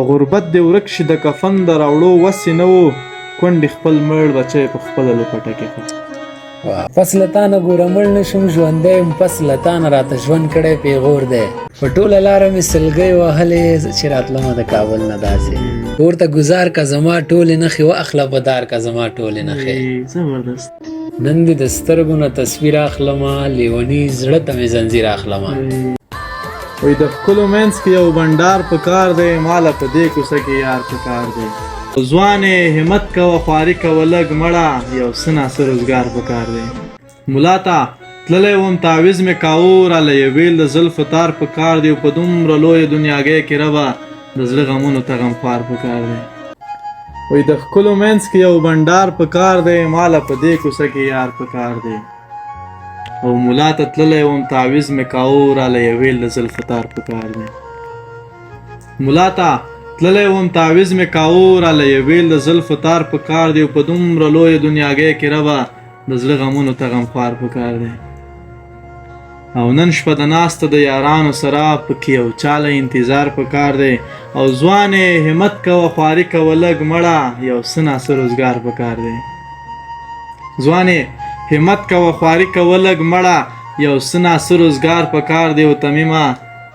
غربت دې ورک شي د کفن د راوړو وسې نه و کونډې خپل مړ بچی په خپله لپټه کې پس له تا نه ګوره مړ نه شم ژوندی یم پس له تا نه راته ژوند کړی پیغور دی په ټوله لاره مې سلګۍ وهلې چې راتلمه د کابل نه داسې ورته ګزار که زما ټولې نښې واخله بدار که زما ټولې نښې زبردست نن دې د سترګو نه تصویر اخلمه لیوني زړه ته مې زنځیر اخلمه وای د ښکلو منځ کې یو بنډار په کار دی ماله په دې کوڅه کې یار په کار دی ځوانې همت کوه خواري کوه لږ مړه یو څه ناڅه روزګار په کار دی ملا ته تللی وم تعویض مې کاوه راله یو بیل د زلفو تار په کار دی په دومره لویه دنیاګۍ کې ربه د زړه غمونو ته غمخوار په کار دی وای د ښکلو منځ کې یو بنډار په کار دی ماله په دې کوڅه کې یار په کار دی او ملا ته تللی وم تعویض مې کاوه راله یو بیل د زلفو تار په کار دی ملا ته تللی وم تعویض مې کاوه راله یو بیل د زلفو تار په کار دی په دومره لویه دنیاګۍ کې ربه د زړه غمونو ته غمخوار په کار دی او نن شپه د ناسته د یارانو سره پکې یو چاله انتظار په کار دی او ځوانې همت کوه خواري کوه لږ مړه یو څه ناڅه روزګار په کار دی ځوانې همت کوه خواري کوه لږ مړه یو څه ناڅه روزګار په کار دی او تمیمه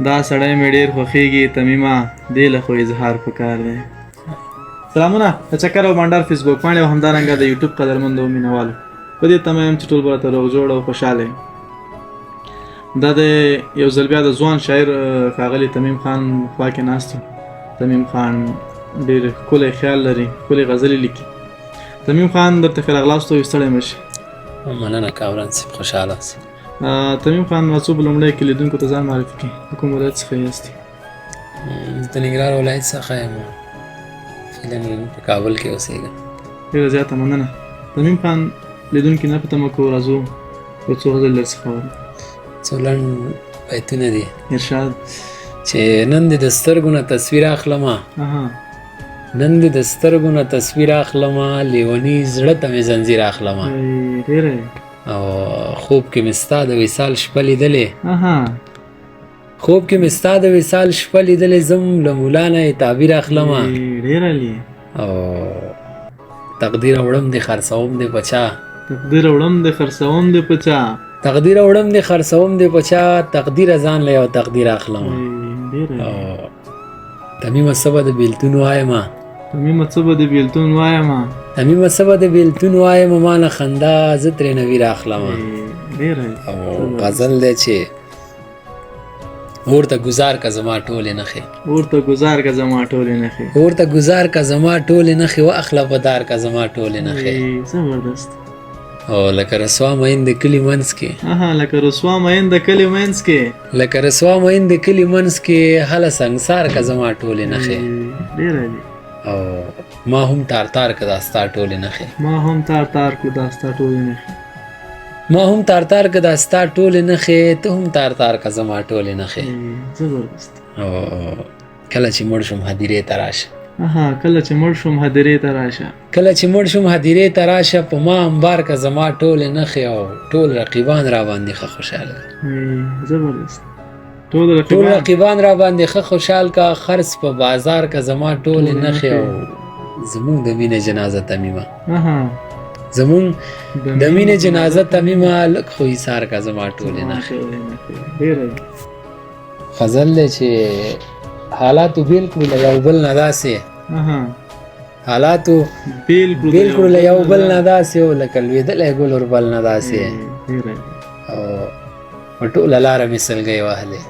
دا سړی مې ډېر خوښېږي تمیمه دې له خو اظهار په کار دی سلامونه د چکر او بنډار فیسبوک پاڼې او همدارنګه د یوټیوب قدرمندو او مینهوالو په دې تمه یم چې ټول به راته روغ جوړ او خوشحاله دا د یو ځل بیا د ځوان شاعر ښاغلي تمیم خان خوا کې ناست یم تمیم خان ډېر ښکلی خیال لري ښکلې غزلې لیکي تمیم خان درته ښه راغلاست وایو ستړی مه شي مننه کامران صاحب خوشحاله اوسئ تمیم خان ناڅو په لومړی کې لیدونکو ته ځان معرفي کړي د کوم ولایت څخه یاستې د ننګرهار ولایت څخه یم فعلا په کابل کې اوسېږم ډېره زیاته مننه تمیم خان لیدونکي نه په تمه کوو راځو یو څو غزل درڅخه واورو څو لنډ بیتونه دي ارشاد چې نن دې د سترګو نه تصویر اخلمه نن دې د سترګو نه تصویر اخلمه لیوني زړه ته مې زنځیر اخلمه ډېره او خوب کې مې ستا د وصال شپه لیدلې خوب کې مې ستا د وصال شپه لیدلې زم له مولا نه یې تعبیر اخلمه ډېره او تقدیر وړم دې خرڅوم دې په چا تقدیر وړم دې خرڅوم دې په چا تقدیر وړم دې خرڅوم دې په چا تقدیر ځان له یو تقدیر اخلمه تمیمه څه به د بېلتون وایمه تمیمه څه به د بېلتون وایمه تمیمه څه به د بېلتون وایمه ما نه خندا زه ترې نویر اخلمه او غزل دی چې ورته ګزار که زما ټولې نښې ورته ګزار که زما ټولې نښې ورته ګزار که زما ټولې نښې واخله بدار که زما ټولې نښې زبردست او لکه رسوا مین د کلي منځ کې لکه رسوا مین د کلي منځ کې لکه رسوا مین د کلي منځ کې هله سنګسار که زما ټولې نښې ډېره او ما هم تار تار که دا ستا ټولې نښې ما هم تار تار که دا ستا ټولې نښې ما هم تار تار که دا ستا ټولې نښې ته هم تار تار که زما ټولې نښې زبردست او کله چې مړ شم هدیرې ته راشه کله چې مړ شم هدیرې ته راشه کله چې مړ شم هدیرې ته راشه په ما انبار که زما ټولې نښې او ټول رقیبان را باندې ښه خوشحاله زبردست ټول رقیبان را باندې ښه خوشحال کا خرڅ په بازار که زما ټولې نښې او زمونږ د مینې جنازه تمیمه زمونږ د مینې جنازه تمیمه لږ خو ایثار که زما ټولې نښې غزل دی چې حالاتو بیل کړو له یو بل نه داسې حالاتو بیل کړو له یو بل نه داسې او لکه لوېدلی ګل وربل نه داسې او په ټوله لاره مې سلګۍ وهلې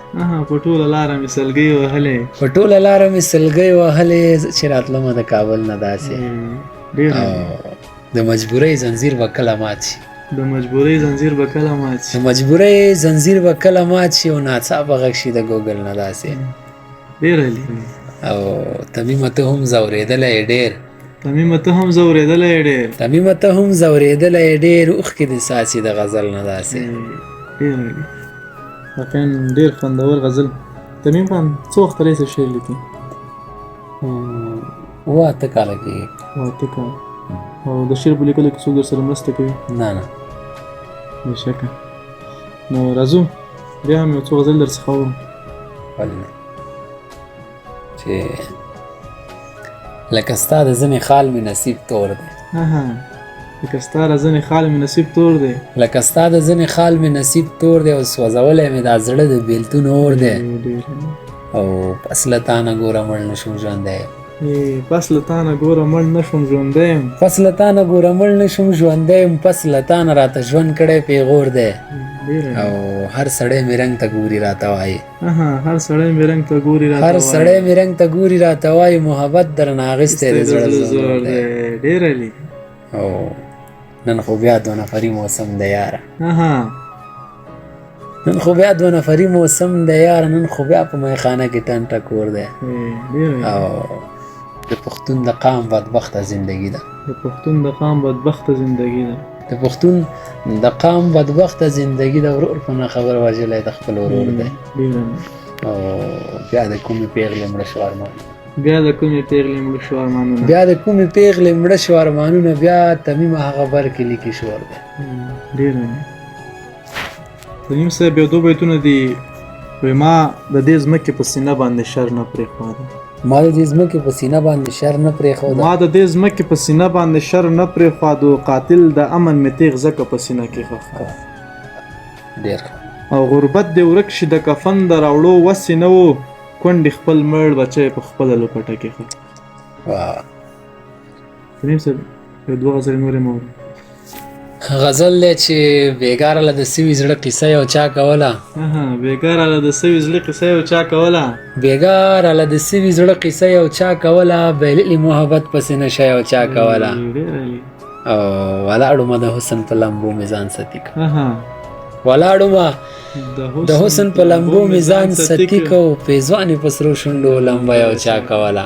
په ټوله لاره مې سلګۍ وهلې په ټوله لاره مې سلګۍ وهلې چې راتلمه د کابل نه داسې او د مجبورۍ زنځیر به کله مات شي د مجبورۍ زنځیر به کله مات شي د مجبورۍ زنځیر به کله مات شي او ناڅاپه غږ شي د ګوګل نه داسې ډېره او تمیمه ته هم ځورېدلی ډېر تمیمه ته هم ځورېدلی ډېر تمیمه ته هم ځورېدلی ډېر اوښکې دې څاڅي د غزل نه داسې ډېره واقعا ډېر خوندور غزل تمیم خان څو وخت راهیسې شعر لیکي 8 کاله کېږي 8 کاله او د شعر په لیکلو کې څوک درسره مرسته کوي نه بېشکه نو راځو بیا هم یو څو غزل درڅخه اورو ولې نه چې لکه ستا د ځینې خال مې نصیب تور دی. لکه ستا د ځینې خال مې نصیب تور دی. لکه ستا د ځینې خال مې نصیب تور دی، او سوځولی مې دا زړه د بېلتون اور دی. او پس له تا نه ګوره مړ نه شم ژوندی یم. پس له تا نه ګوره مړ نه شم ژوندی یم. پس له تا نه ګوره مړ نه شم ژوندی یم. پس له تا نه راته ژوند کړی پیغور دی. او هر سړی مې رنګ ته ګوري راته وایي. هر سړی مې رنګ ته ګوري راته هر سړی مې رنګ ته ګوري راته وایي محبت درنه اخیستی د زړه زور دی. ډېر علي. او نن خو بیا دوه نفري موسم دی یاره. نن خو بیا دوه نفري موسم دی یاره. نن خو بیا په میخانه کې ټن ټکور دی. او د پښتون د قام بدبخته زندگی ده. د پښتون د قام بدبخته زندگی ده. د پښتون د قام بدبخته زندگی ده. ورور په نه خبر وژلی د خپل ورور دی. او بیا د کومې پیغلې مړه شو ارمانونه. بیا د کومې پیغلې مړه شو ارمانونه. بیا د کومې پیغلې مړه شو ارمانونه. بیا تمیم هغه بر کې لیکي شور دی. ډېر تمیم صاحب یو 2 بیتونه دي. وایي ما د دې ځمکې په سینه باندې شر نه پرېښوده. ما د دې ځمکې په سینه باندې شر نه پرېښوده. ما د دې ځمکې په سینه باندې شر نه پرېښوده. قاتل د امن مې تیغ ځکه په سینه کې ښخ کړ. ډېر او غربت دې ورک شي د کفن د راوړو وسې نه و. کونډې خپل مړ بچی په خپله لپټه کې ښخ. تمیم صاحب یو 2 غزلې نورې مه اورو. غزل دی چې بېګاره له د سوي زړه قصه یو چا کوله. بېګاره له د سوي زړه قصه یو چا کوله. بېګاره له د سوي زړه قصه یو چا کوله. بایللي محبت پسې نشه یو چا کوله. او ولاړو د حسن په لمبو مې ځان ستی که. ولاړو د حسن په لمبو مې ځان ستی که. او پیزوانې په سرو شونډو لمبه یو چا کوله.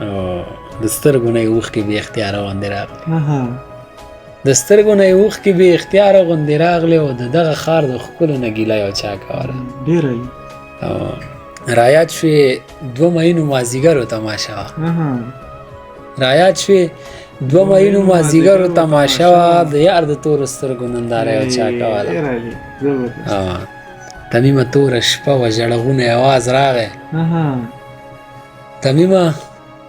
او د سترګو نه یې اوښکې بې اختیاره غوندې راغلې. د سترګو نه یې اوښکې بې اختیاره غوندې راغلې. او د دغه ښار د ښکلو نه ګیله یو چا کوله. رایاد شوې 2 مینو مازدیګرو تماشه وه. رایاد شوې 2 مینو مازدیګرو تماشه وه. د یار د تورو سترګو ننداره یو چا کوله. تمیمه توره شپه وه ژړغونه اواز راغی. تمیمه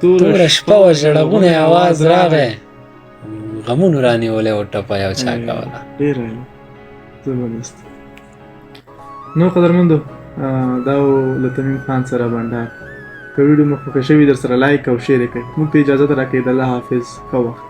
توره شپه وه ژړغونه اواز راغی. غمونو رانیولی و ټپه یو چا کوله. ډېر زبردست. نو قدرمندو دا له تمیم خان سره بنډار. که ویډیو مو خوښه شوي در سره لایک او شیر یې کړئ. موږ ته اجازه راکړئ. د الله حافظ. ښه وخت.